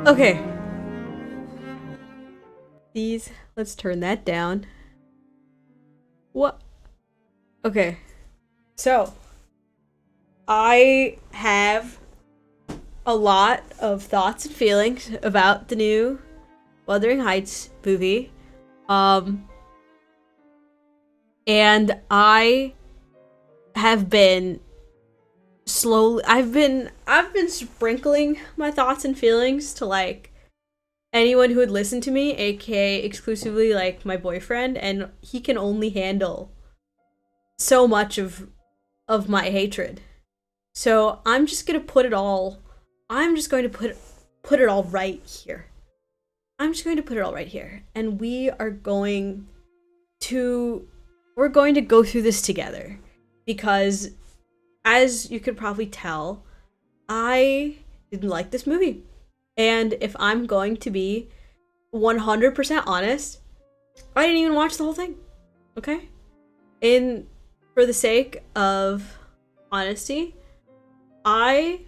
Okay. Let's turn that down. What? Okay. So, I have a lot of thoughts and feelings about the new Wuthering Heights movie. Um, and I have been I've been sprinkling my thoughts and feelings to like anyone who would listen to me, aka exclusively like my boyfriend, and he can only handle so much of my hatred. So I'm just going to put it all right here. I'm just going to put it all right here. And we're going to go through this together because as you could probably tell, I didn't like this movie. And if I'm going to be 100% honest, I didn't even watch the whole thing. Okay? In For the sake of honesty, I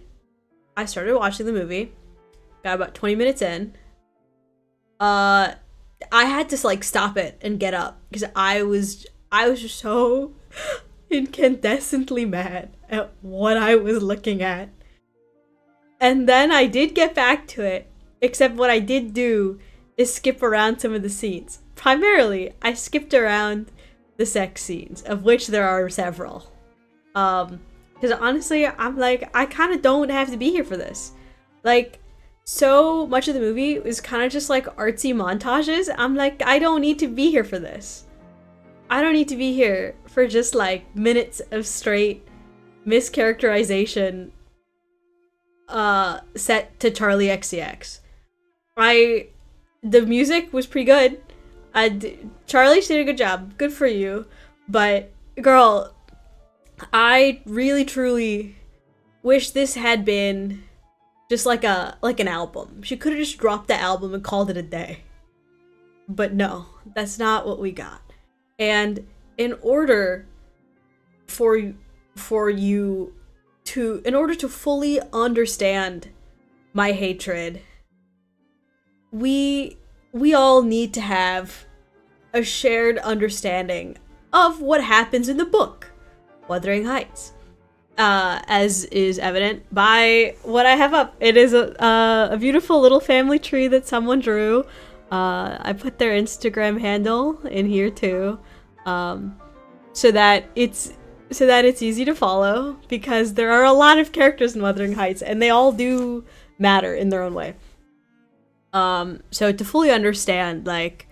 started watching the movie, got about 20 minutes in. I had to like stop it and get up because I was just so incandescently mad at what I was looking at. And then I did get back to it, except what I did do is skip around some of the scenes. Primarily, I skipped around the sex scenes, of which there are several. Because honestly, I'm like, I kind of don't have to be here for this. Like, so much of the movie is kind of just like artsy montages. I'm like, I don't need to be here for this. I don't need to be here for just like minutes of straight mischaracterization set to Charlie XCX. The music was pretty good. Charlie did a good job. Good for you. But girl, I really truly wish this had been just like an album. She could have just dropped the album and called it a day. But no, that's not what we got. And in order for you in order to fully understand my hatred, we all need to have a shared understanding of what happens in the book, Wuthering Heights. As is evident by what I have up. It is a beautiful little family tree that someone drew. I put their Instagram handle in here too, so that it's easy to follow, because there are a lot of characters in Wuthering Heights and they all do matter in their own way. So to fully understand like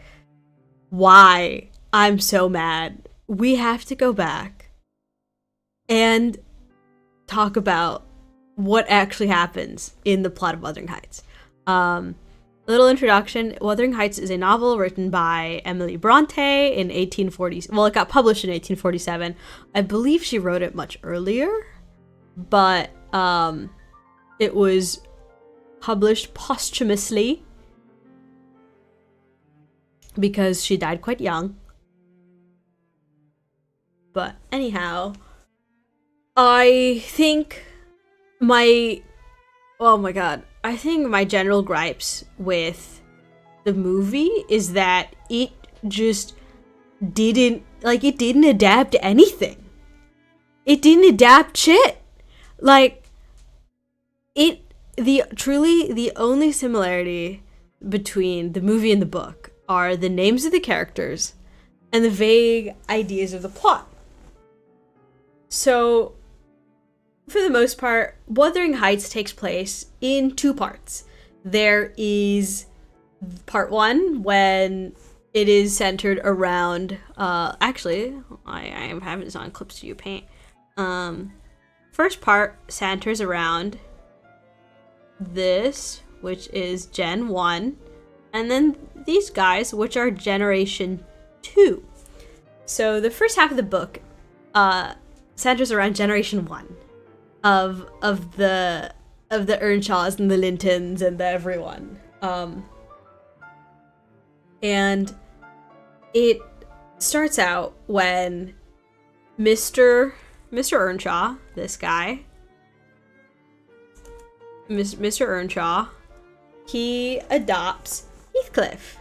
why I'm so mad, we have to go back and talk about what actually happens in the plot of Wuthering Heights. Little introduction. Wuthering Heights is a novel written by Emily Bronte in 1840. Well, it got published in 1847. I believe she wrote it much earlier, but it was published posthumously because she died quite young. But anyhow, I think oh my god, I think my general gripes with the movie is that it just didn't adapt anything. It didn't adapt shit. Like, the only similarity between the movie and the book are the names of the characters and the vague ideas of the plot. So, for the most part, Wuthering Heights takes place in two parts. There is part one, when it is centered around, actually, I am having this on Clip Studio Paint. First part centers around this, which is Gen 1, and then these guys, which are Generation 2. So the first half of the book, centers around Generation 1. Of the Earnshaws and the Lintons and the everyone. And it starts out when Mr. Earnshaw, this guy, Mr. Earnshaw, he adopts Heathcliff.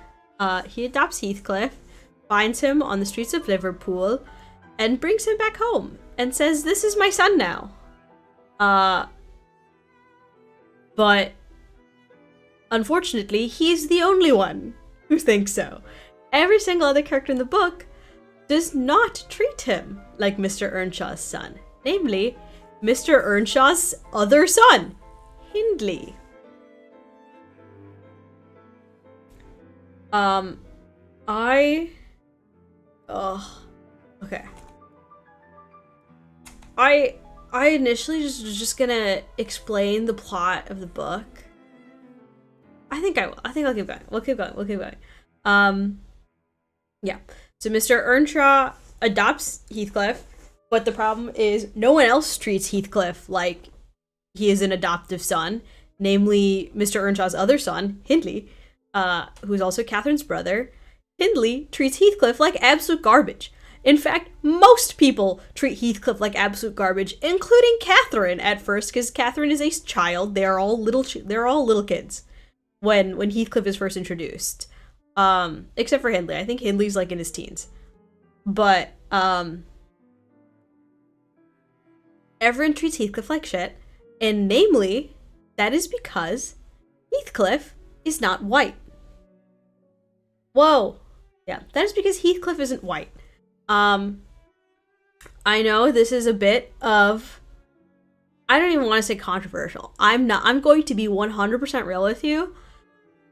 Finds him on the streets of Liverpool, and brings him back home and says, "This is my son now." But unfortunately, he's the only one who thinks so. Every single other character in the book does not treat him like Mr. Earnshaw's son. Namely, Mr. Earnshaw's other son, Hindley. Okay. I initially just gonna explain the plot of the book. I think I will. I think I'll keep going. We'll keep going. Yeah. So Mr. Earnshaw adopts Heathcliff, but the problem is no one else treats Heathcliff like he is an adoptive son, namely Mr. Earnshaw's other son, Hindley, who's also Catherine's brother. Hindley treats Heathcliff like absolute garbage. In fact, most people treat Heathcliff like absolute garbage, including Catherine at first, because Catherine is a child. They're all little kids when Heathcliff is first introduced. Except for Hindley. I think Hindley's like in his teens. But everyone treats Heathcliff like shit, and namely, that is because Heathcliff is not white. Whoa. Yeah, that is because Heathcliff isn't white. I know this is a bit of, I don't even want to say controversial. I'm going to be 100% real with you.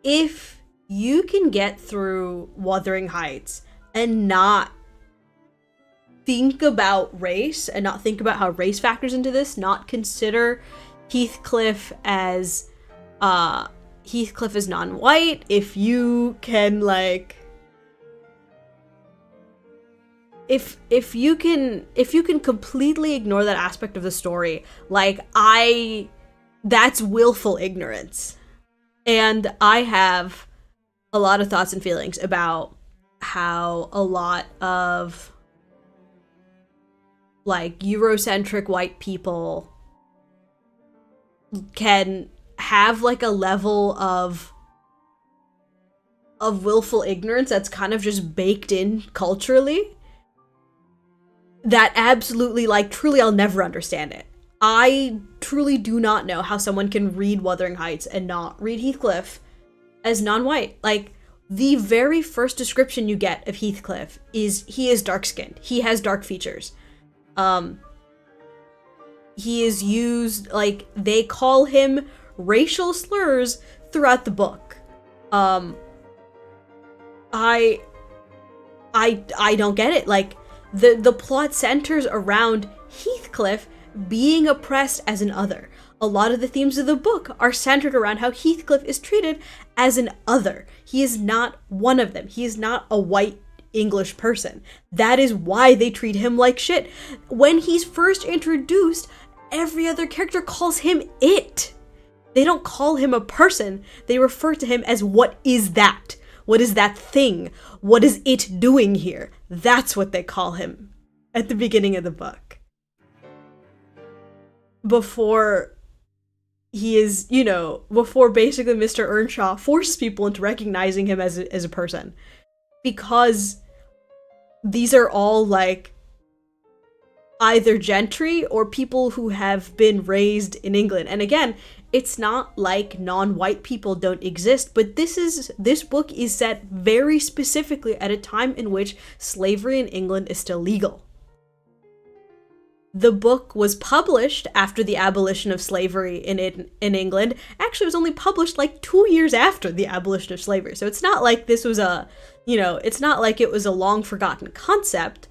If you can get through Wuthering Heights and not think about race and not think about how race factors into this, not consider Heathcliff as non-white, if you can like if you can completely ignore that aspect of the story, like that's willful ignorance. And I have a lot of thoughts and feelings about how a lot of like Eurocentric white people can have like a level of willful ignorance that's kind of just baked in culturally that absolutely, like, truly I'll never understand it. I truly do not know how someone can read Wuthering Heights and not read Heathcliff as non-white. Like, the very first description you get of Heathcliff is he is dark-skinned. He has dark features. He is used, like, they call him racial slurs throughout the book. I don't get it. Like, the plot centers around Heathcliff being oppressed as an other. A lot of the themes of the book are centered around how Heathcliff is treated as an other. He is not one of them. He is not a white English person. That is why they treat him like shit. When he's first introduced, every other character calls him it. They don't call him a person. They refer to him as, what is that? What is that thing? What is it doing here? That's what they call him at the beginning of the book. Before he is, before basically Mr. Earnshaw forces people into recognizing him as a person. Because these are all, like, either gentry or people who have been raised in England. And again, it's not like non-white people don't exist, but this book is set very specifically at a time in which slavery in England is still legal. The book was published after the abolition of slavery in England. Actually, it was only published like 2 years after the abolition of slavery. So it's not like this was it's not like it was a long forgotten concept.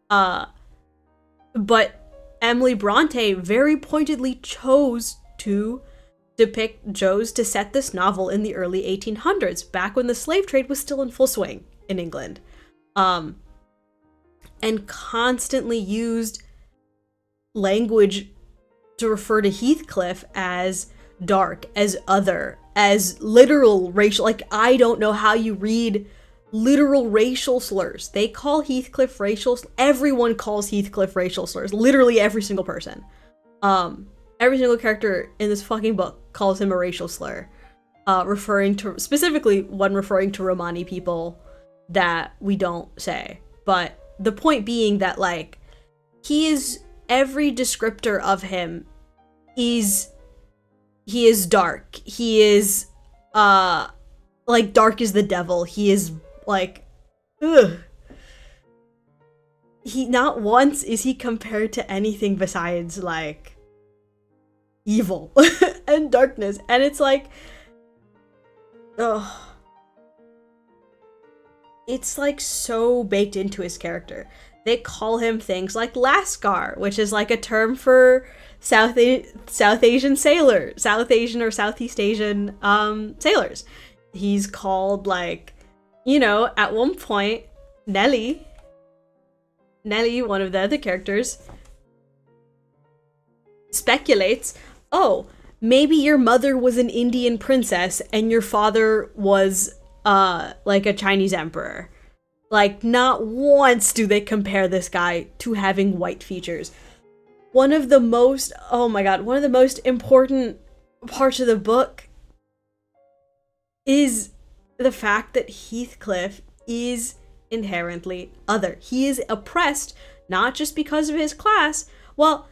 But Emily Bronte very pointedly chose to set this novel in the early 1800s, back when the slave trade was still in full swing in England. And constantly used language to refer to Heathcliff as dark, as other, as literal racial. Like, I don't know how you read literal racial slurs. They call Heathcliff everyone calls Heathcliff racial slurs. Literally every single person. Every single character in this fucking book calls him a racial slur. referring to, specifically one referring to Romani people that we don't say. But the point being that, like, he is, every descriptor of him is, he is dark. He is, like, dark as the devil. He is, like, ugh. He, not once is he compared to anything besides, like, evil and darkness. And it's like, ugh. It's, like, so baked into his character. They call him things like Lascar, which is, like, a term for South Asian sailor, South Asian or Southeast Asian sailors. He's called, like, you know, at one point, Nellie, one of the other characters, speculates, oh, maybe your mother was an Indian princess and your father was, like, a Chinese emperor. Like, not once do they compare this guy to having white features. One of the most, oh my god, one of the most important parts of the book is the fact that Heathcliff is inherently other. He is oppressed, not just because of his class. Well,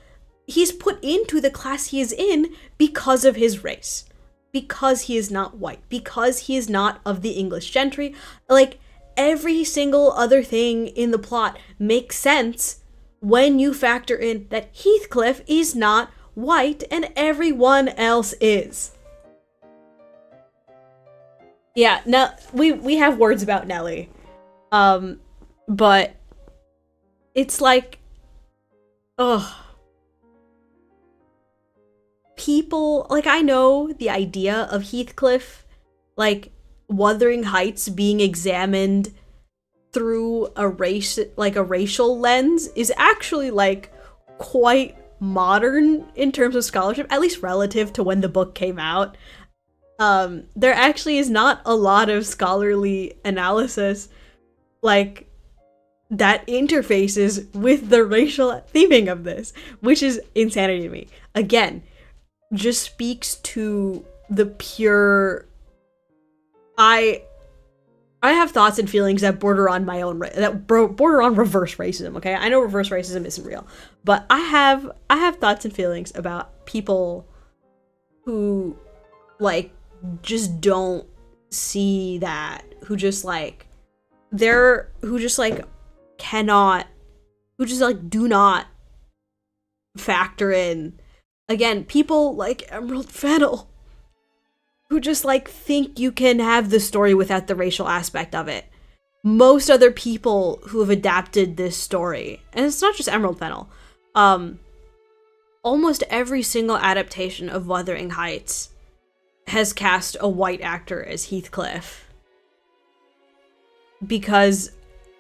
he's put into the class he is in because of his race. Because he is not white. Because he is not of the English gentry. Like, every single other thing in the plot makes sense when you factor in that Heathcliff is not white and everyone else is. Yeah, now we have words about Nellie. But it's like, ugh. People, like, I know the idea of Heathcliff, like, Wuthering Heights being examined through a race, like a racial lens, is actually, like, quite modern in terms of scholarship, at least relative to when the book came out. There actually is not a lot of scholarly analysis, like, that interfaces with the racial theming of this, which is insanity to me. Again, just speaks to the pure, I have thoughts and feelings that border on my own, border on reverse racism, okay? I know reverse racism isn't real, but I have thoughts and feelings about people who, like, just don't see that, who just, like, cannot, who just, like, do not factor in, again, people like Emerald Fennell, who just, like, think you can have the story without the racial aspect of it. Most other people who have adapted this story, and it's not just Emerald Fennell, almost every single adaptation of Wuthering Heights has cast a white actor as Heathcliff. Because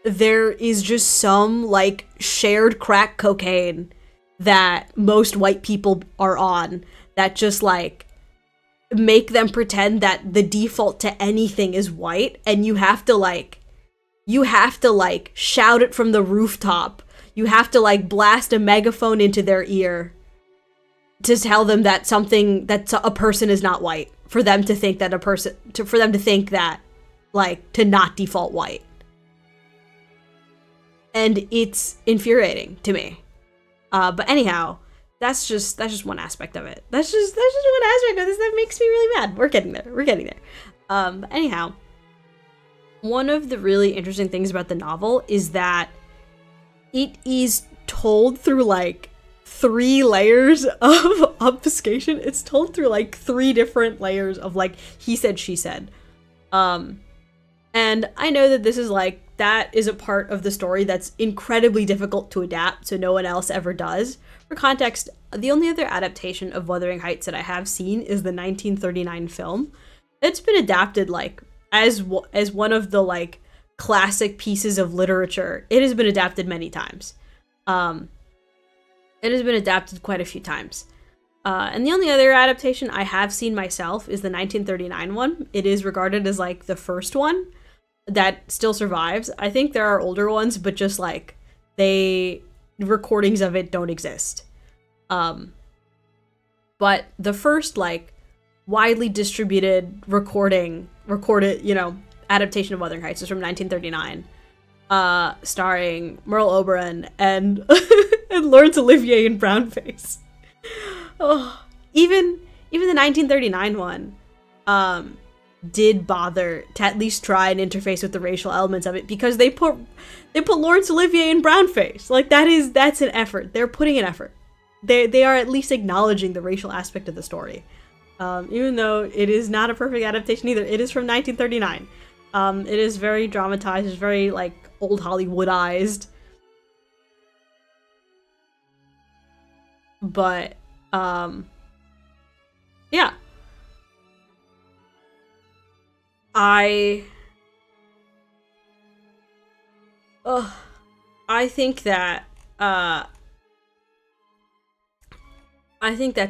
there is just some, like, shared crack cocaine that most white people are on that just, like, make them pretend that the default to anything is white, and you have to shout it from the rooftop. You have to, like, blast a megaphone into their ear to tell them that a person is not white, for them to think that like, to not default white. And it's infuriating to me. But anyhow, that's just one aspect of it. That's just one aspect of this that makes me really mad. We're getting there. But anyhow, one of the really interesting things about the novel is that it is told through, like, 3 layers of obfuscation. It's told through, like, 3 different layers of, like, he said, she said. And I know that this is, like, that is a part of the story that's incredibly difficult to adapt, so no one else ever does. For context, the only other adaptation of Wuthering Heights that I have seen is the 1939 film. It's been adapted, like, as one of the, like, classic pieces of literature. It has been adapted many times. It has been adapted quite a few times. And the only other adaptation I have seen myself is the 1939 one. It is regarded as, like, the first one that still survives. I think there are older ones, but just, like, recordings of it don't exist. But the first, like, widely distributed recorded, adaptation of Wuthering Heights is from 1939, starring Merle Oberon and and Laurence Olivier in brownface. Oh, even the 1939 one did bother to at least try and interface with the racial elements of it, because they put Laurence Olivier in brownface. Like, that's an effort. They're putting an effort. They are at least acknowledging the racial aspect of the story. Even though it is not a perfect adaptation either. It is from 1939. It is very dramatized. It's very, like, old Hollywoodized. But, yeah. I think that,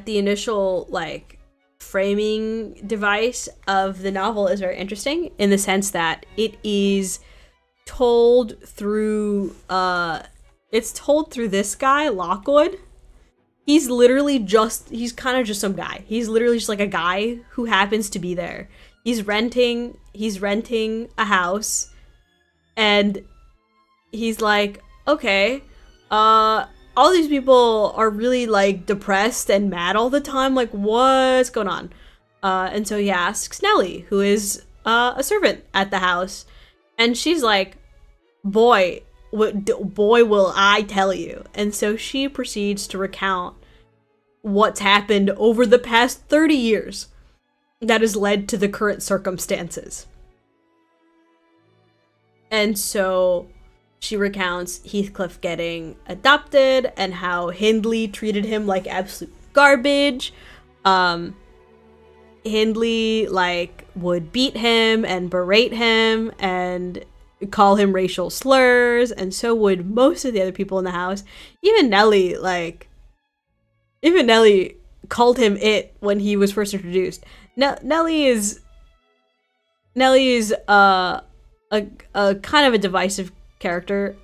the initial, like, framing device of the novel is very interesting, in the sense that it is told through this guy, Lockwood. He's kind of just some guy. He's literally just like a guy who happens to be there. He's renting a house, and he's like, okay, all these people are really, like, depressed and mad all the time. Like, what's going on? And so he asks Nellie, who is a servant at the house, and she's like, boy, will I tell you. And so she proceeds to recount what's happened over the past 30 years that has led to the current circumstances. And so she recounts Heathcliff getting adopted and how Hindley treated him like absolute garbage. Hindley, like, would beat him and berate him and call him racial slurs, and so would most of the other people in the house. Even Nellie called him it when he was first introduced. Nellie is a kind of a divisive character,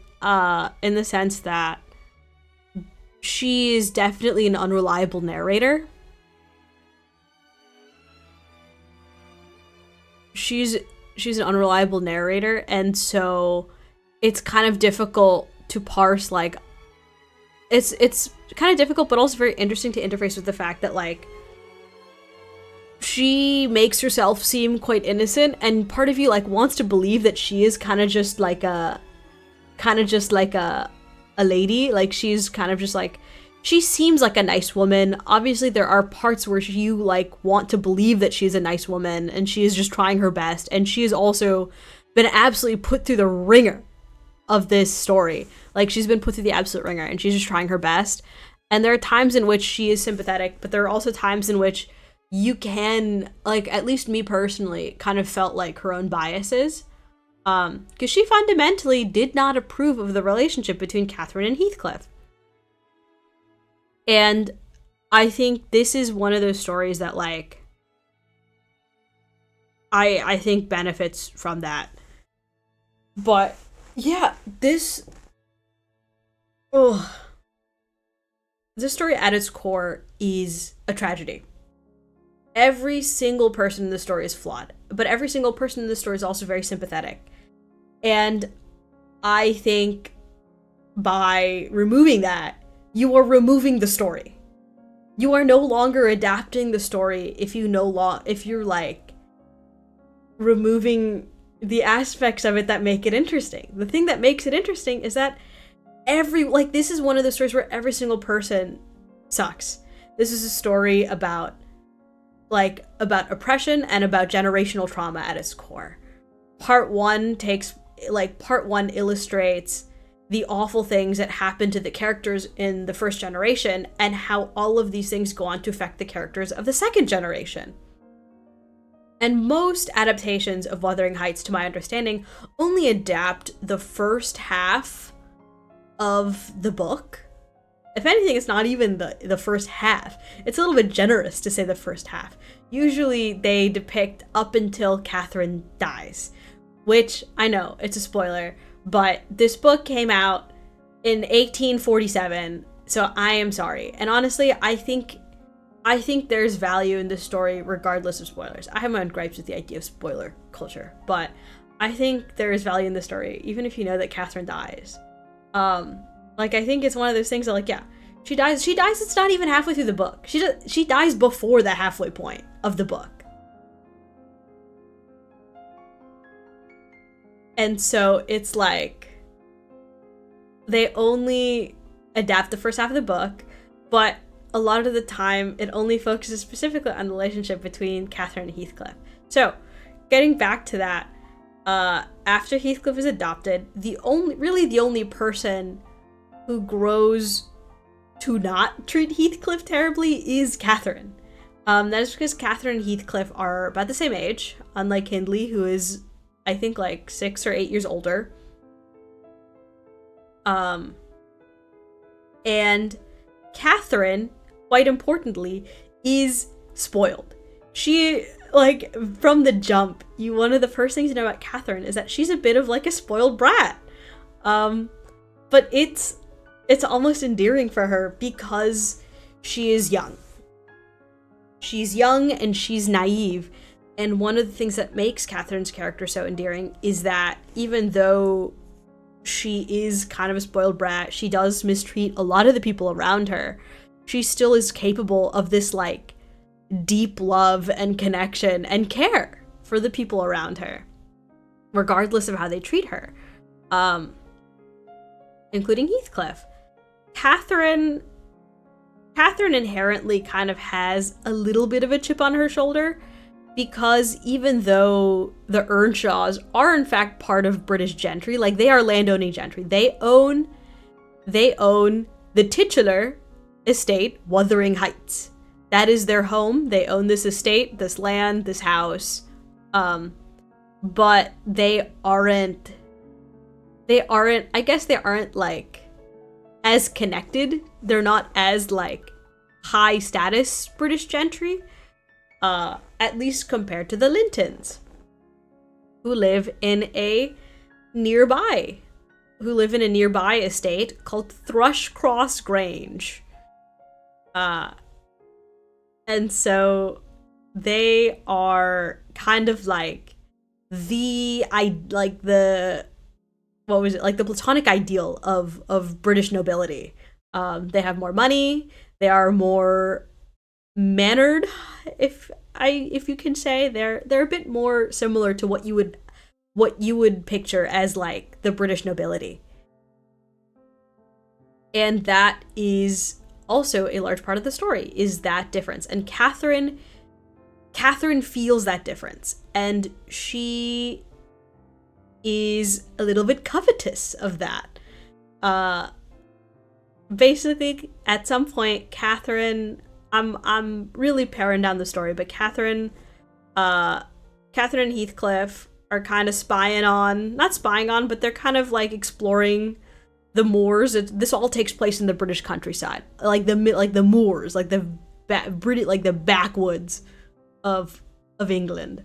in the sense that she is definitely an unreliable narrator. She's an unreliable narrator, and so it's kind of difficult to parse, like, it's kind of difficult, but also very interesting to interface with the fact that, like, she makes herself seem quite innocent, and part of you, like, wants to believe that she is kind of just like a lady. Like, she's kind of just like, she seems like a nice woman. Obviously there are parts where you, like, want to believe that she's a nice woman and she is just trying her best, and she has also been absolutely put through the ringer of this story. Like, she's been put through the absolute ringer and she's just trying her best. And there are times in which she is sympathetic, but there are also times in which you can, like, at least me personally, kind of felt like her own biases. Because she fundamentally did not approve of the relationship between Catherine and Heathcliff. And I think this is one of those stories that, like, I think benefits from that. But yeah, this story at its core is a tragedy. Every single person in the story is flawed, but every single person in the story is also very sympathetic. And I think by removing that, you are removing the story. You are no longer adapting the story if you're, like, removing the aspects of it that make it interesting. The thing that makes it interesting is that this is one of the stories where every single person sucks. This is a story about oppression and about generational trauma at its core. Part one illustrates the awful things that happen to the characters in the first generation and how all of these things go on to affect the characters of the second generation. And most adaptations of Wuthering Heights, to my understanding, only adapt the first half of the book. If anything, it's not even the first half. It's a little bit generous to say the first half. Usually they depict up until Catherine dies, which, I know, it's a spoiler, but this book came out in 1847, so I am sorry. And honestly, I think I think there's value in this story regardless of spoilers. I have my own gripes with the idea of spoiler culture, but I think there is value in the story, even if you know that Catherine dies. Like, I think it's one of those things that, like, yeah, she dies, it's not even halfway through the book. She dies before the halfway point of the book. And so it's like, they only adapt the first half of the book, but a lot of the time it only focuses specifically on the relationship between Catherine and Heathcliff. So, getting back to that, after Heathcliff is adopted, the only person who grows to not treat Heathcliff terribly is Catherine. That is because Catherine and Heathcliff are about the same age, unlike Hindley, who is, I think, like 6 or 8 years older. And Catherine, quite importantly, is spoiled. She, like, from the jump, one of the first things you know about Catherine is that she's a bit of, like, a spoiled brat. But it's almost endearing for her because she is young. She's young and she's naive. And one of the things that makes Catherine's character so endearing is that even though she is kind of a spoiled brat, she does mistreat a lot of the people around her, she still is capable of this, like, deep love and connection and care for the people around her, regardless of how they treat her, including Heathcliff. Catherine inherently kind of has a little bit of a chip on her shoulder, because even though the Earnshaws are in fact part of British gentry, like, they are landowning gentry, they own the titular estate, Wuthering Heights. That is their home. They own this estate, this land, this house. But they aren't, I guess they aren't, like, as connected. They're not as, like, high status British gentry, at least compared to the Lintons, who live in a nearby estate called Thrushcross Grange. And so they are kind of like the platonic ideal of British nobility. They have more money, they are more mannered, if you can say. They're a bit more similar to what you would picture as, like, the British nobility. And that is also a large part of the story, is that difference. And Catherine feels that difference, and she is a little bit covetous of that. Basically, at some point, Catherine, I'm really paring down the story, but Catherine and Heathcliff are kind of not spying on, but they're kind of, like, exploring the moors. This all takes place in the British countryside, like the moors, like the backwoods of England.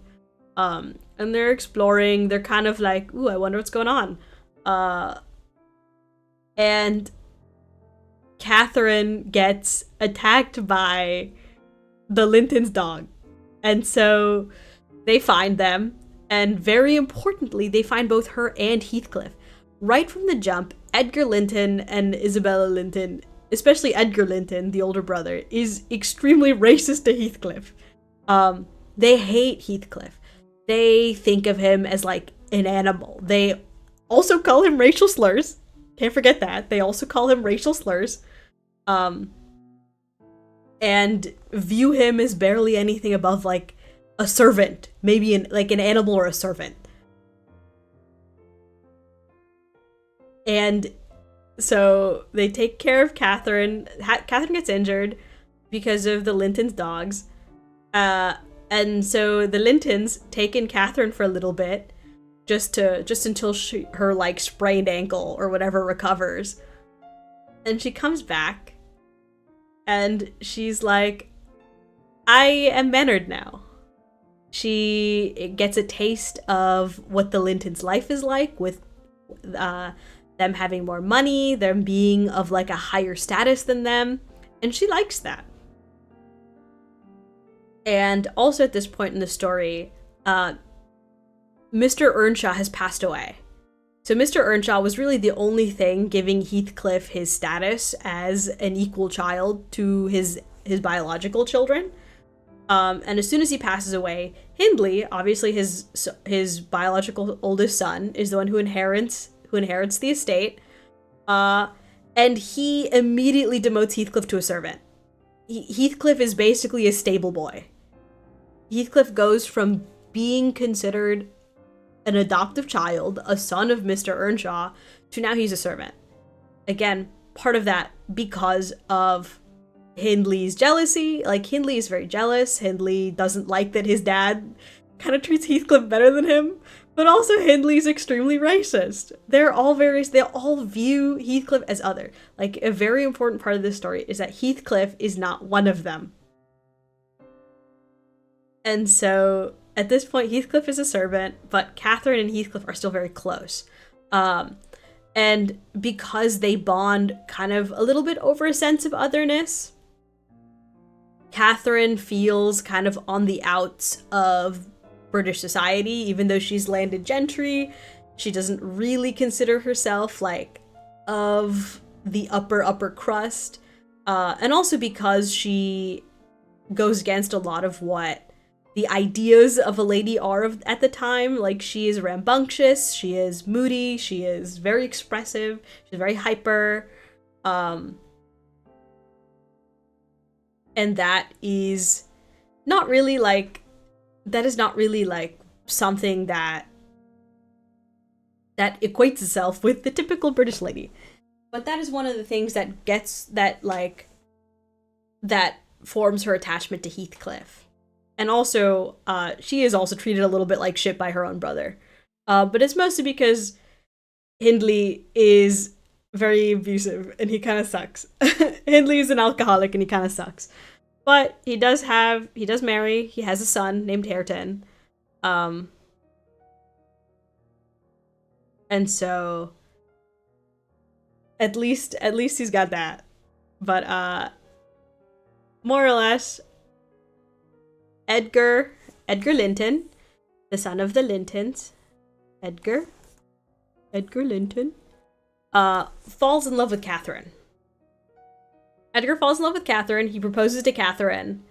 And they're exploring. They're kind of like, ooh, I wonder what's going on. And Catherine gets attacked by the Linton's dog, and so they find them, and very importantly, they find both her and Heathcliff. Right from the jump, Edgar Linton and Isabella Linton, especially Edgar Linton, the older brother, is extremely racist to Heathcliff. They hate Heathcliff. They think of him as, like, an animal. They also call him racial slurs. Can't forget that. They also call him racial slurs. And view him as barely anything above, like, a servant. Maybe an animal or a servant. And so they take care of Catherine. Catherine gets injured because of the Linton's dogs. And so the Lintons take in Catherine for a little bit, just until her, like, sprained ankle or whatever recovers. And she comes back, and she's like, I am mannered now. She gets a taste of what the Lintons' life is like, with them having more money, them being of, like, a higher status than them, and she likes that. And also at this point in the story, Mr. Earnshaw has passed away. So Mr. Earnshaw was really the only thing giving Heathcliff his status as an equal child to his biological children. And as soon as he passes away, Hindley, obviously his biological oldest son, is the one who inherits the estate. And he immediately demotes Heathcliff to a servant. Heathcliff is basically a stable boy. Heathcliff goes from being considered an adoptive child, a son of Mr. Earnshaw, to now he's a servant. Again, part of that because of Hindley's jealousy. Like, Hindley is very jealous. Hindley doesn't like that his dad kind of treats Heathcliff better than him. But also Hindley's extremely racist. They all view Heathcliff as other. Like, a very important part of this story is that Heathcliff is not one of them. And so, at this point, Heathcliff is a servant, but Catherine and Heathcliff are still very close. And because they bond kind of a little bit over a sense of otherness, Catherine feels kind of on the outs of British society, even though she's landed gentry. She doesn't really consider herself like of the upper crust. And also because she goes against a lot of what the ideas of a lady are at the time. Like, she is rambunctious, she is moody, she is very expressive, she's very hyper. And that is not really like something that equates itself with the typical British lady. But that is one of the things that forms her attachment to Heathcliff. And also, she is also treated a little bit like shit by her own brother. But it's mostly because Hindley is very abusive and he kind of sucks. Hindley is an alcoholic and he kind of sucks. But he does marry, he has a son named Hareton. And so at least he's got that. But more or less, Edgar Linton, the son of the Lintons, Edgar Linton, falls in love with Catherine. Edgar falls in love with Catherine, he proposes to Catherine,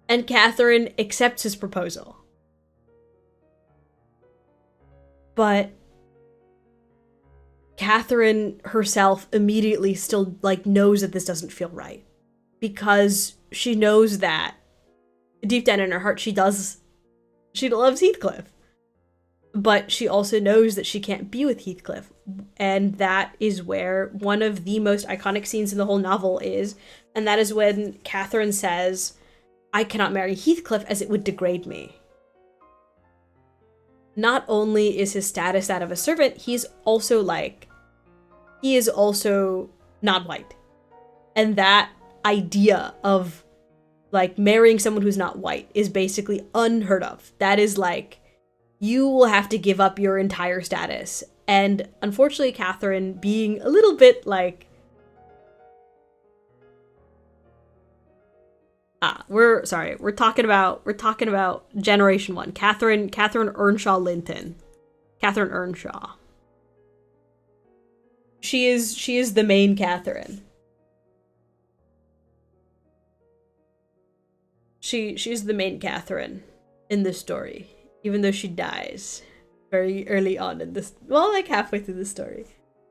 and Catherine accepts his proposal. But Catherine herself immediately still, knows that this doesn't feel right. Because she knows that deep down in her heart, she loves Heathcliff. But she also knows that she can't be with Heathcliff. And that is where one of the most iconic scenes in the whole novel is. And that is when Catherine says, "I cannot marry Heathcliff as it would degrade me." Not only is his status that of a servant, he is also not white. And that idea of marrying someone who's not white is basically unheard of. That is you will have to give up your entire status. And unfortunately, Catherine, being a little bit we're talking about generation 1. Catherine Earnshaw Linton. Catherine Earnshaw. She is the main Catherine. She's the main Catherine in this story, even though she dies very early on in this, halfway through the story.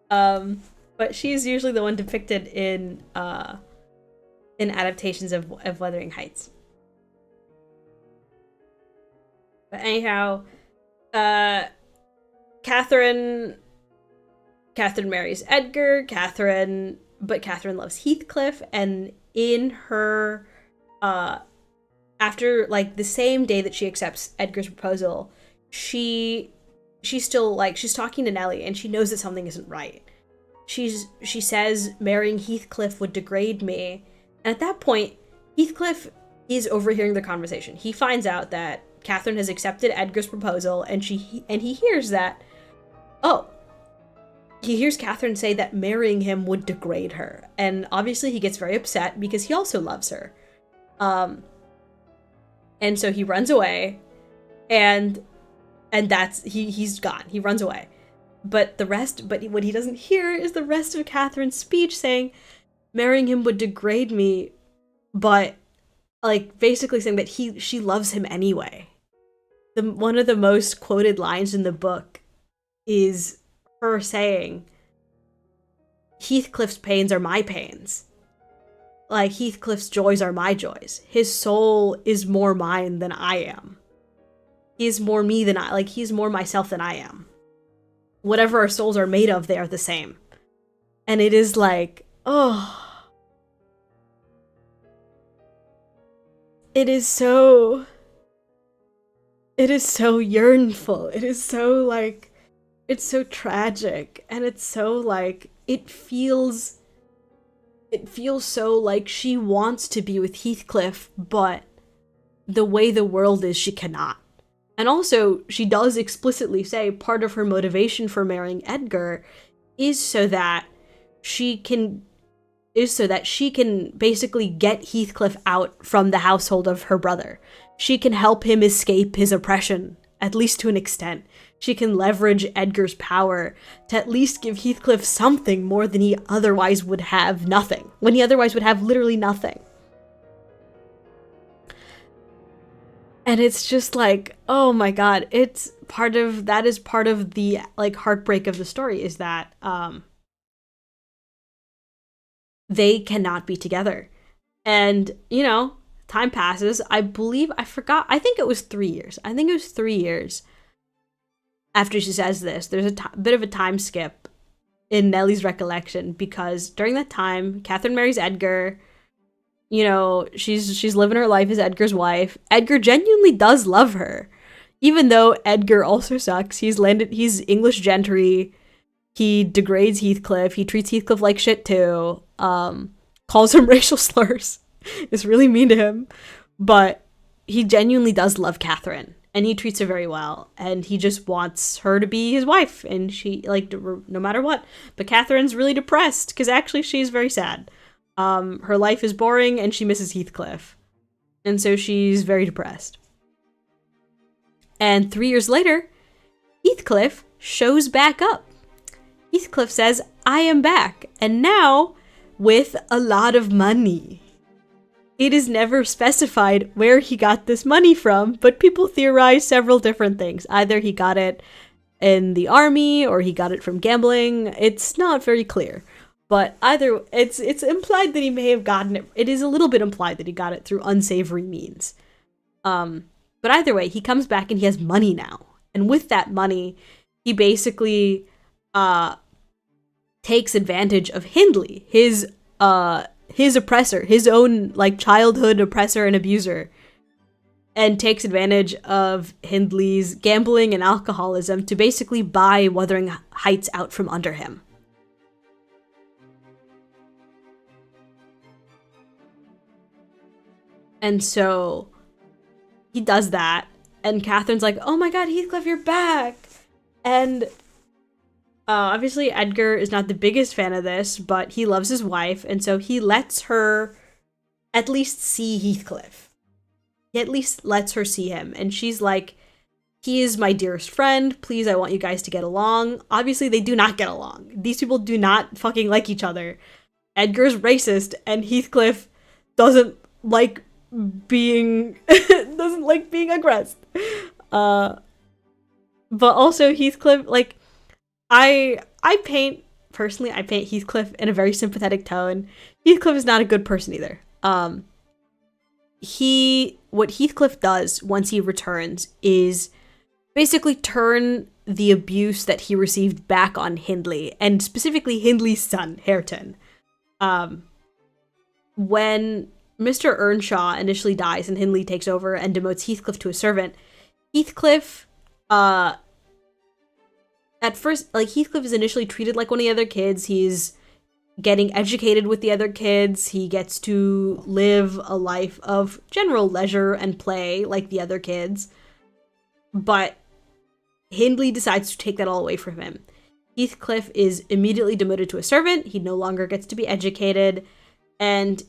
But she's usually the one depicted in adaptations of Wuthering Heights. But anyhow, Catherine marries Edgar. But Catherine loves Heathcliff, and in her after the same day that she accepts Edgar's proposal, she's still she's talking to Nellie and she knows that something isn't right. She says marrying Heathcliff would degrade me. And at that point, Heathcliff is overhearing the conversation. He finds out that Catherine has accepted Edgar's proposal, and he hears that, he hears Catherine say that marrying him would degrade her. And obviously he gets very upset because he also loves her. And so he runs away, and that's he's gone. He runs away. But what he doesn't hear is the rest of Catherine's speech saying marrying him would degrade me, but like basically saying that she loves him anyway. One of the most quoted lines in the book is her saying, Heathcliff's pains are my pains. Like, Heathcliff's joys are my joys. His soul is more mine than I am. He's more me than he's more myself than I am. Whatever our souls are made of, they are the same. And it is like, oh. It is so yearnful. It is so, like, it's so tragic. And it's so, like, it feels so like she wants to be with Heathcliff, but the way the world is, she cannot. And also, she does explicitly say part of her motivation for marrying Edgar is so that she can basically get Heathcliff out from the household of her brother. She can help him escape his oppression, at least to an extent. She can leverage Edgar's power to at least give Heathcliff something more than he otherwise would have nothing, when he otherwise would have literally nothing. And it's just like, oh my god, that is part of the, like, heartbreak of the story, is that they cannot be together. And, you know, time passes. I think it was 3 years. I think it was 3 years after she says this. There's a bit of a time skip in Nellie's recollection, because during that time, Catherine marries Edgar. You know, she's living her life as Edgar's wife. Edgar genuinely does love her, even though Edgar also sucks. He's English gentry. He degrades Heathcliff. He treats Heathcliff like shit too. Calls him racial slurs. Is really mean to him. But he genuinely does love Catherine, and he treats her very well. And he just wants her to be his wife, and she, like, no matter what. But Catherine's really depressed, because actually she's very sad. Her life is boring, and she misses Heathcliff. And so she's very depressed. And 3 years later, Heathcliff shows back up. Heathcliff says, I am back, and now with a lot of money. It is never specified where he got this money from, but people theorize several different things. Either he got it in the army, or he got it from gambling. It's not very clear. But either, it's implied that he may have gotten it. It is a little bit implied that he got it through unsavory means. But either way, he comes back and he has money now. And with that money, he basically takes advantage of Hindley, his oppressor, his own, like, childhood oppressor and abuser, and takes advantage of Hindley's gambling and alcoholism to basically buy Wuthering Heights out from under him. And so he does that, and Catherine's like, oh my god, Heathcliff, you're back! And obviously Edgar is not the biggest fan of this, but he loves his wife, and so he lets her at least see Heathcliff. He at least lets her see him, and she's like, he is my dearest friend, please, I want you guys to get along. Obviously, they do not get along. These people do not fucking like each other. Edgar's racist, and Heathcliff doesn't like being aggressed. But also Heathcliff, like, I paint Heathcliff in a very sympathetic tone. Heathcliff is not a good person either. What Heathcliff does once he returns is basically turn the abuse that he received back on Hindley, and specifically Hindley's son, Hareton. When Mr. Earnshaw initially dies and Hindley takes over and demotes Heathcliff to a servant, Heathcliff, at first, like, Heathcliff is initially treated like one of the other kids. He's getting educated with the other kids. He gets to live a life of general leisure and play like the other kids. But Hindley decides to take that all away from him. Heathcliff is immediately demoted to a servant. He no longer gets to be educated, and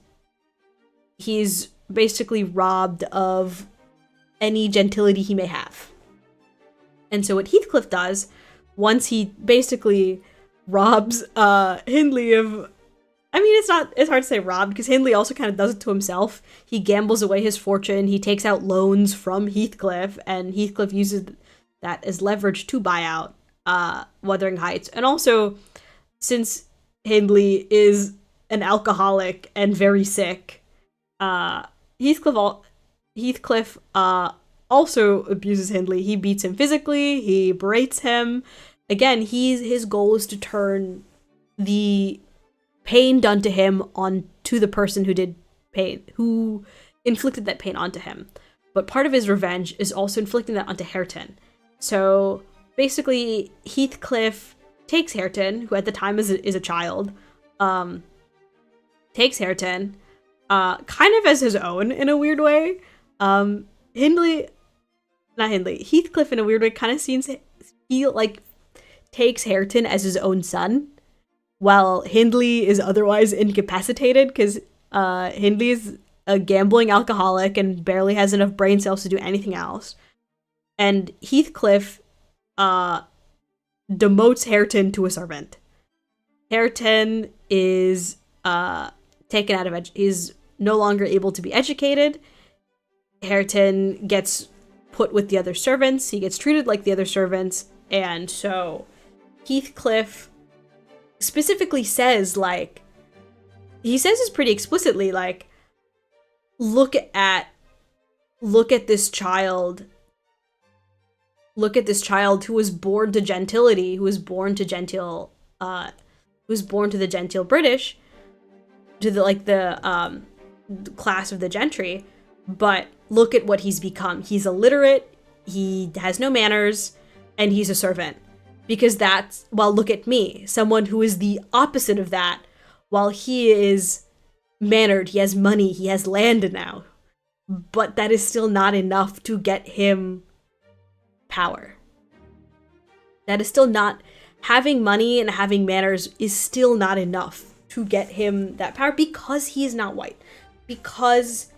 he's basically robbed of any gentility he may have. And so what Heathcliff does, once he basically robs Hindley of, I mean, it's hard to say robbed, because Hindley also kind of does it to himself. He gambles away his fortune, he takes out loans from Heathcliff, and Heathcliff uses that as leverage to buy out Wuthering Heights. And also, since Hindley is an alcoholic and very sick, Heathcliff also abuses Hindley. He beats him physically, he berates him. Again, his goal is to turn the pain done to him onto the person who inflicted that pain onto him. But part of his revenge is also inflicting that onto Hareton. So basically, Heathcliff takes Hareton, who at the time is a child, takes Hareton, kind of as his own in a weird way. Heathcliff in a weird way kind of takes Hareton as his own son, while Hindley is otherwise incapacitated because Hindley is a gambling alcoholic and barely has enough brain cells to do anything else. And Heathcliff demotes Hareton to a servant. Hareton is taken out of is no longer able to be educated. Hareton gets put with the other servants. He gets treated like the other servants. And so Heathcliff specifically says, like, he says this pretty explicitly, like, look at this child who was born to gentility, who was born to the genteel British, to the class of the gentry, but look at what he's become. He's illiterate, he has no manners, and he's a servant. Because look at me, someone who is the opposite of that. While he is mannered, he has money, he has land now. But that is still not enough to get him power. That is still not, having money and having manners is still not enough to get him that power, because he is not white. Because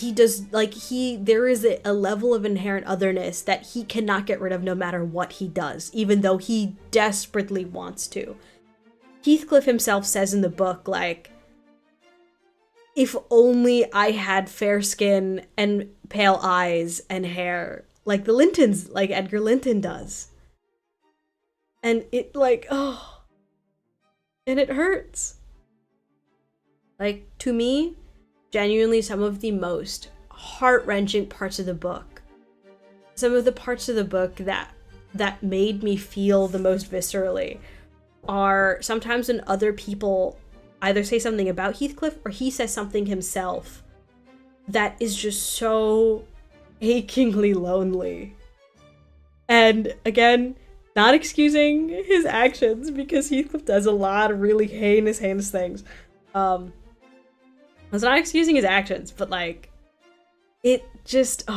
there is a level of inherent otherness that he cannot get rid of no matter what he does, even though he desperately wants to. Heathcliff himself says in the book, like, if only I had fair skin and pale eyes and hair like the Lintons, like Edgar Linton does. And it, like, oh, and it hurts. Like, to me, genuinely some of the most heart-wrenching parts of the book, some of the parts of the book that made me feel the most viscerally, are sometimes when other people either say something about Heathcliff or he says something himself that is just so achingly lonely. And again, not excusing his actions, because Heathcliff does a lot of really heinous things. It's not excusing his actions, but like, it just,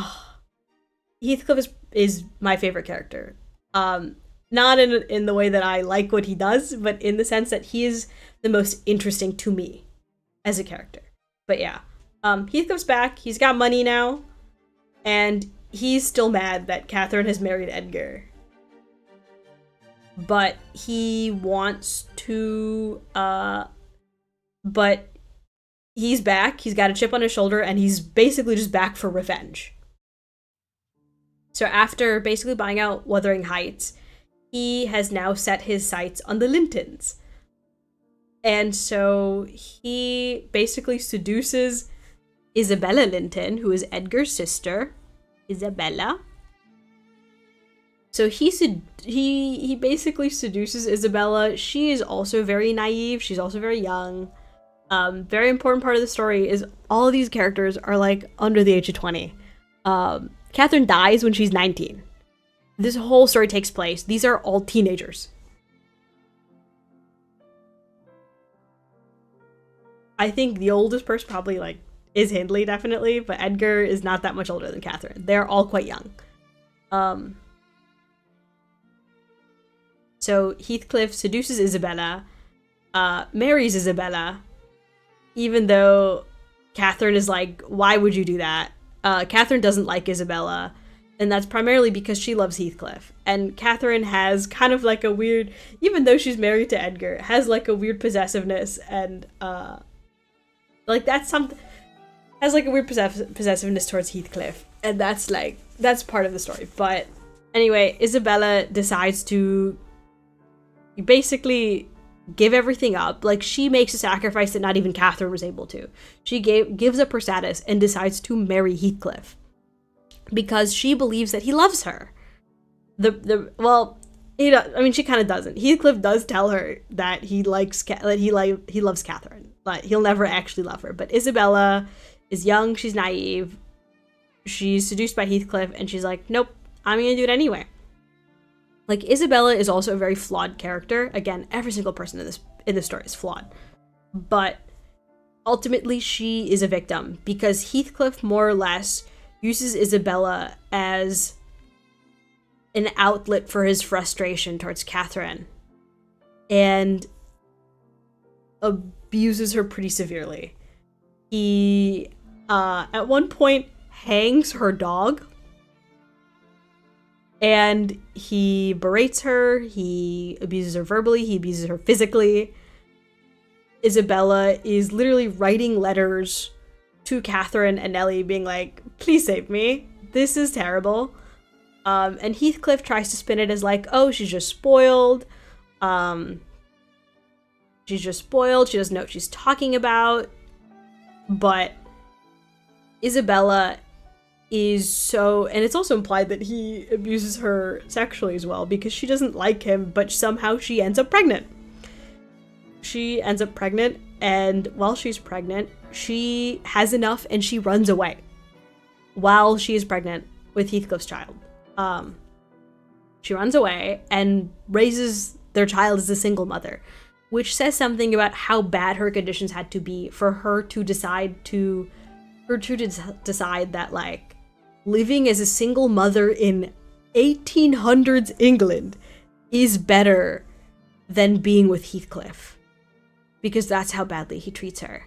Heathcliff is my favorite character. Not in the way that I like what he does, but in the sense that he is the most interesting to me as a character. But yeah, Heathcliff's back. He's got money now, and he's still mad that Catherine has married Edgar. But he wants to, but he's back. He's got a chip on his shoulder, and he's basically just back for revenge. So after basically buying out Wuthering Heights, he has now set his sights on the Lintons. And so he basically seduces Isabella Linton, who is Edgar's sister. Isabella. So he basically seduces Isabella. She is also very naive. She's also very young. Very important part of the story is all of these characters are like under the age of 20. Catherine dies when she's 19. This whole story takes place. These are all teenagers. I think the oldest person probably like is Hindley, definitely, but Edgar is not that much older than Catherine. They're all quite young. So Heathcliff seduces Isabella, marries Isabella, even though Catherine is like, why would you do that? Catherine doesn't like Isabella, and that's primarily because she loves Heathcliff. And Catherine has kind of like a weird, even though she's married to Edgar, has like a weird possessiveness, and like that's something, has like a weird possessiveness towards Heathcliff, and that's part of the story. But anyway, Isabella decides to basically give everything up. Like, she makes a sacrifice that not even Catherine was able to. She gives up her status and decides to marry Heathcliff because she believes that he loves her. Well, she kind of doesn't. Heathcliff does tell her that he loves Catherine, but he'll never actually love her. But Isabella is young, she's naive, she's seduced by Heathcliff, and she's like, nope, I'm gonna do it anyway. Like, Isabella is also a very flawed character. Again, every single person in this story is flawed. But ultimately, she is a victim because Heathcliff more or less uses Isabella as an outlet for his frustration towards Catherine and abuses her pretty severely. He, at one point, hangs her dog. And he berates her, he abuses her verbally, he abuses her physically. Isabella is literally writing letters to Catherine and Nellie being like, please save me, this is terrible. And Heathcliff tries to spin it as like, oh, she's just spoiled. She doesn't know what she's talking about. But Isabella is so, and it's also implied that he abuses her sexually as well because she doesn't like him, but somehow she ends up pregnant. And while she's pregnant, she has enough and she runs away while she is pregnant with Heathcliff's child. She runs away and raises their child as a single mother, which says something about how bad her conditions had to be for her to decide that, like, living as a single mother in 1800s England is better than being with Heathcliff, because that's how badly he treats her.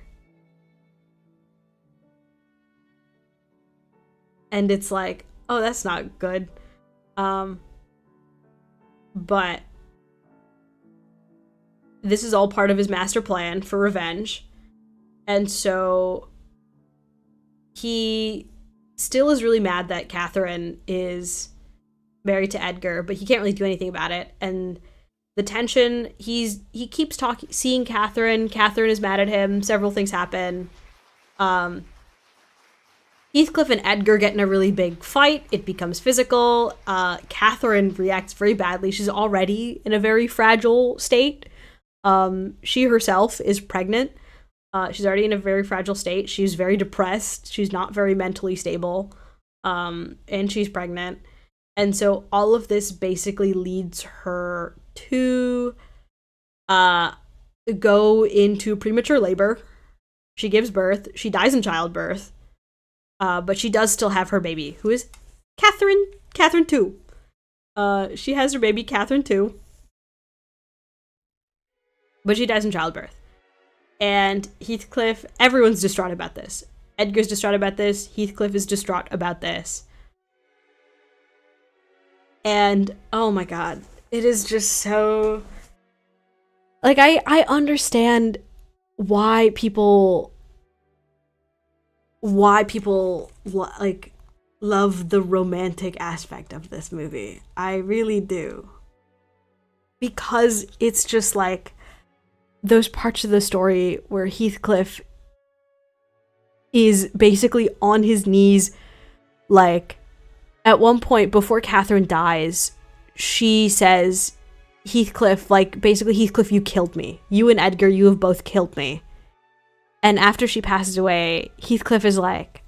And it's like, oh, that's not good. But this is all part of his master plan for revenge. And so he still is really mad that Catherine is married to Edgar, but he can't really do anything about it. And the tension, he keeps seeing Catherine. Catherine is mad at him. Several things happen. Heathcliff and Edgar get in a really big fight. It becomes physical. Catherine reacts very badly. She's already in a very fragile state. She herself is pregnant. She's already in a very fragile state. She's very depressed. She's not very mentally stable. And she's pregnant. And so all of this basically leads her to go into premature labor. She gives birth. She dies in childbirth. But she does still have her baby, who is Catherine 2. She has her baby, Catherine 2. But she dies in childbirth. And Heathcliff, everyone's distraught about this. Edgar's distraught about this. Heathcliff is distraught about this. And, oh my god, it is just so... Like, I understand why people like love the romantic aspect of this movie. I really do. Because it's just like those parts of the story where Heathcliff is basically on his knees, like, at one point before Catherine dies, she says, Heathcliff, like, basically, Heathcliff, you killed me. You and Edgar, you have both killed me. And after she passes away, Heathcliff is like,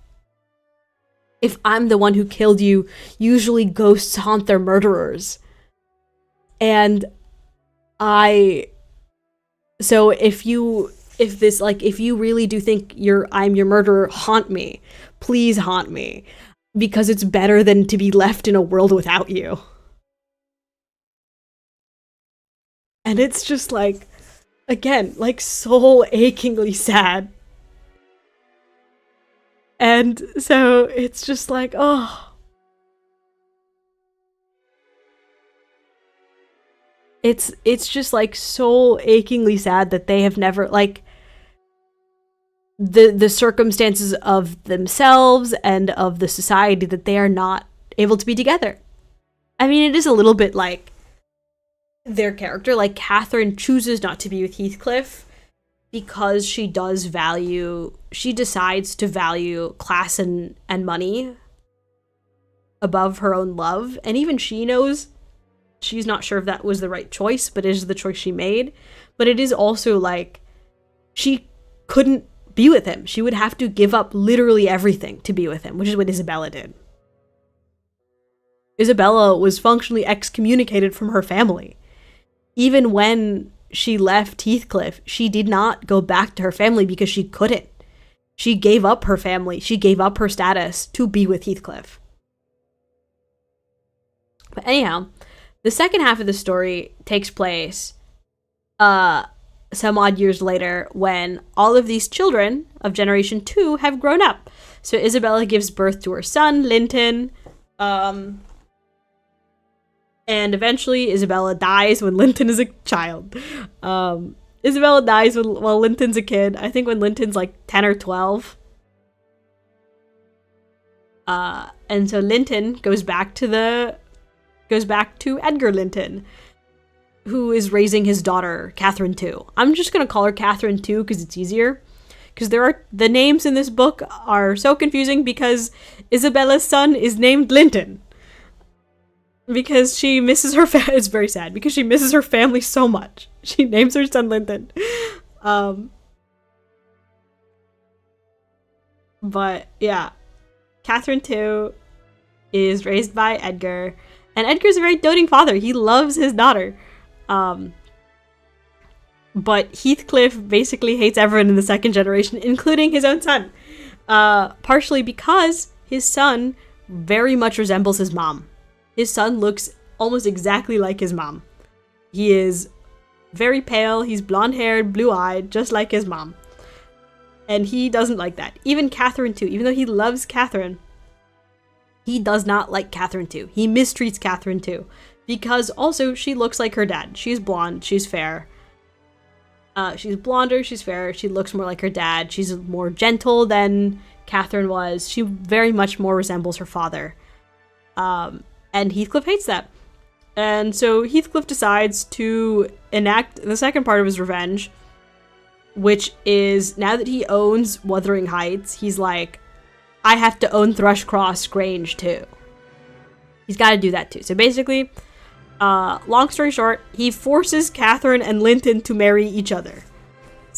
if I'm the one who killed you, usually ghosts haunt their murderers. And so if you really do think I'm your murderer, haunt me. Please haunt me. Because it's better than to be left in a world without you. And it's just like, again, like soul achingly sad. And so it's just like, oh. It's just like so achingly sad that they have never, like, the circumstances of themselves and of the society, that they are not able to be together. I mean, it is a little bit like their character. Like, Catherine chooses not to be with Heathcliff because she decides to value class and money above her own love. And even she knows she's not sure if that was the right choice, but it is the choice she made. But it is also like, she couldn't be with him. She would have to give up literally everything to be with him, which is what Isabella did. Isabella was functionally excommunicated from her family. Even when she left Heathcliff, she did not go back to her family because she couldn't. She gave up her family. She gave up her status to be with Heathcliff. But anyhow, the second half of the story takes place some odd years later, when all of these children of Generation 2 have grown up. So Isabella gives birth to her son, Linton, and eventually Isabella dies when Linton is a child. Isabella dies while Linton's a kid. I think when Linton's like 10 or 12. And so Linton goes back to Edgar Linton, who is raising his daughter, Catherine 2. I'm just going to call her Catherine 2 because it's easier. Because the names in this book are so confusing because Isabella's son is named Linton. Because she misses her it's very sad, because she misses her family so much. She names her son Linton. But yeah, Catherine 2 is raised by Edgar. And Edgar's a very doting father. He loves his daughter. But Heathcliff basically hates everyone in the second generation, including his own son. Partially because his son very much resembles his mom. His son looks almost exactly like his mom. He is very pale, he's blonde-haired, blue-eyed, just like his mom. And he doesn't like that. Even Catherine too, even though he loves Catherine, he does not like Catherine too. He mistreats Catherine too. Because also, she looks like her dad. She's blonde, she's fair. She's blonder, she's fair, she looks more like her dad. She's more gentle than Catherine was. She very much more resembles her father. And Heathcliff hates that. And so Heathcliff decides to enact the second part of his revenge, which is, now that he owns Wuthering Heights, he's like, I have to own Thrushcross Grange too. He's got to do that too. So basically, long story short, he forces Catherine and Linton to marry each other.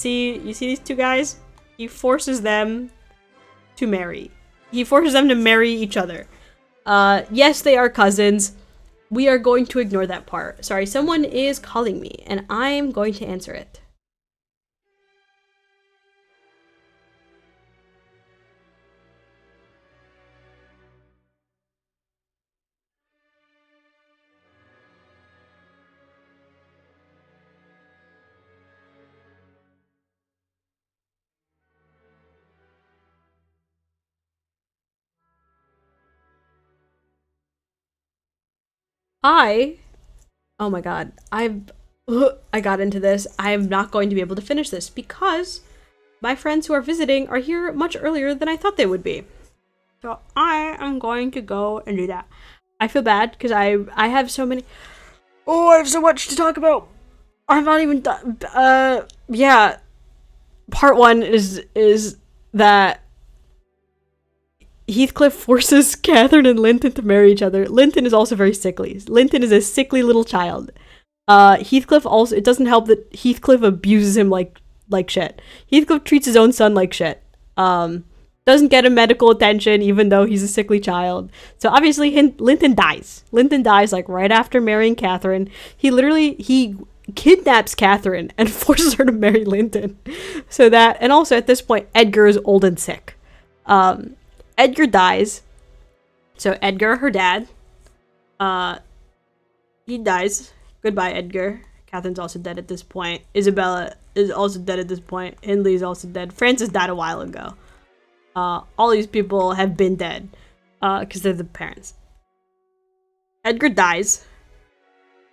You see these two guys? He forces them to marry. He forces them to marry each other. Yes, they are cousins. We are going to ignore that part. Sorry, someone is calling me, and I'm going to answer it. Oh my god, I got into this. I am not going to be able to finish this because my friends who are visiting are here much earlier than I thought they would be. So I am going to go and do that. I feel bad because I have so many. Oh, I have so much to talk about. I'm not even done. Yeah. Part one is that Heathcliff forces Catherine and Linton to marry each other. Linton is also very sickly. Linton is a sickly little child. Heathcliff also, it doesn't help that Heathcliff abuses him like shit. Heathcliff treats his own son like shit. Doesn't get him medical attention even though he's a sickly child. So obviously Linton dies. Linton dies like right after marrying Catherine. He kidnaps Catherine and forces her to marry Linton. So that, and also at this point, Edgar is old and sick. Edgar dies. So Edgar, her dad, he dies. Goodbye, Edgar. Catherine's also dead at this point. Isabella is also dead at this point. Hindley is also dead. Francis died a while ago. All these people have been dead because they're the parents. Edgar dies,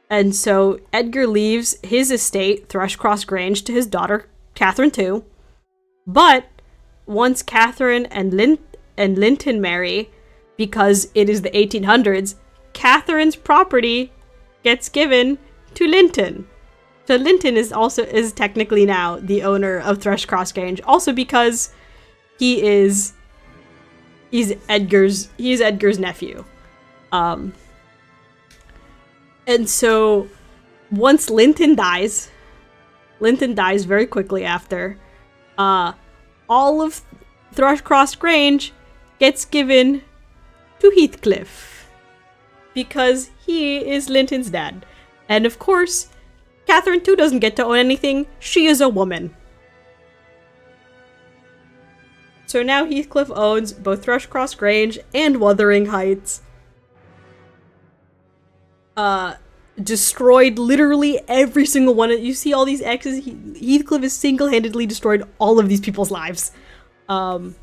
and so Edgar leaves his estate, Thrushcross Grange, to his daughter Catherine too. But once Catherine and Linton marry, because it is the 1800s, Catherine's property gets given to Linton. So Linton is technically now the owner of Thrushcross Grange, also because he's Edgar's nephew. And so once Linton dies very quickly after, all of Thrushcross Grange gets given to Heathcliff because he is Linton's dad. And of course, Catherine too doesn't get to own anything. She is a woman. So now Heathcliff owns both Thrushcross Grange and Wuthering Heights. Destroyed literally every single one. You see all these X's. Heathcliff has single-handedly destroyed all of these people's lives. But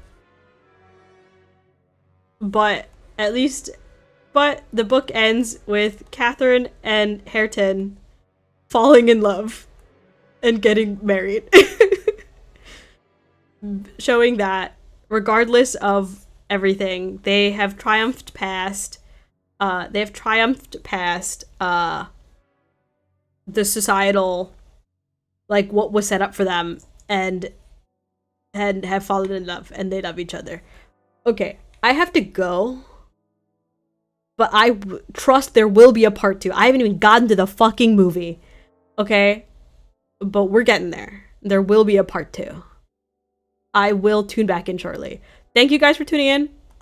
the book ends with Catherine and Hareton falling in love and getting married. Showing that regardless of everything, they have triumphed past the societal, like, what was set up for them, and have fallen in love, and they love each other. Okay, I have to go, but I trust there will be a part 2. I haven't even gotten to the fucking movie, okay? But we're getting there. There will be a part 2. I will tune back in shortly. Thank you guys for tuning in.